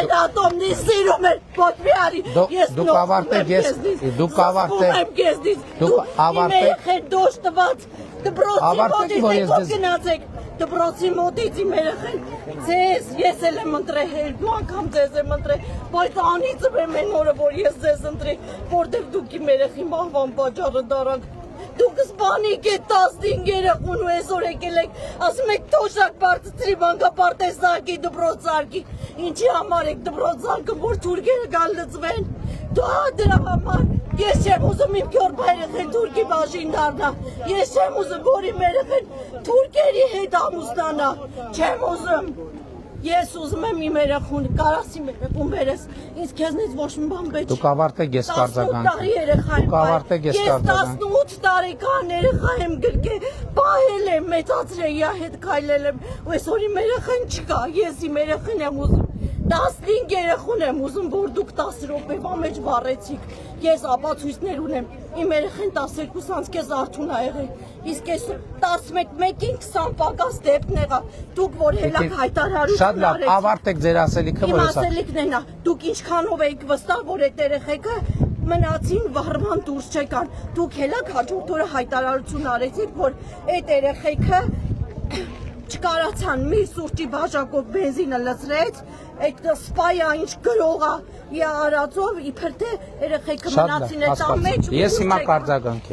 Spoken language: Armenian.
Մեր ատոմնի սիրում էր ոչ մի արի։ Դուք ավարտեք, դուք ավարտեք։ Դուք ավարտեք։ Դոշ տված Ավարտեք, որ ես դպրոցի գնացեք։ Դպրոցի մոտից իմ երեխեն ձեզ ես էլ եմ ընտրել երկու անգամ ձեզ եմ ընտրել բայց անիծում եմ այն օրը որ ես ձեզ ընտրի որտեղ դուք իմ երեխի մահվան պատճառը դարանք դուք սպանիկ եք 15 երեխուն ու այսօր եկել եք ասում եք թոշակ բարձրի մանկապարտեզ զարկի դպրոց զարկի ինչի համար եք դպրոց զարկը որ թուրքերը գալ լծվեն դրա համար ես չեմ ուզում իմ քյոր երեխեն թուրքի բաժին դառնա ես չեմ ուզում որ իմ երեխեն թուրքերի հետ ամուսնանա չեմ ուզում ես ուզում եմ իմ երեխուն կարասի երեխուն բերես ինձ քեզնից ոչ մի բան պետք Դուք ավարտեք ես կարձականք Դուք ավարտեք ես կարձականք 18 տարեկան երեխա եմ գրկել պահել եմ մեծացրել իա հետ քայլել եմ ու այսօր իմ երեխան չկա ես իմ երեխան եմ ուզում 15 երեխուն եմ ուզում որ դուք 10 րոպեվա մեջ վառեցիք ես ապացույցներ ունեմ իմ երեխան 12 անցքեզ արթուն ա եղել իսկ այս 11-ին 20 պակաս դեպքն եղավ դուք որ հելակ հայտարարություն Շատ լավ ավարտեք ձեր ասելիքը Իմ ասելիքն էն ա դուք ինչքանով եք վստահ որ այդ երեխեքը մնացին վառման դուրս չեկան դուք հելակ հաջորդ օրը հայտարարություն արեցիք որ այդ երեխեքը չկարացան մի սուրճի բաժակով բենզինը լցրեց այդ սպայա ինչ գրողա իա արածով իբր թե երեխեքը մնացին այդ ամեջ Ես հիմա կարձականք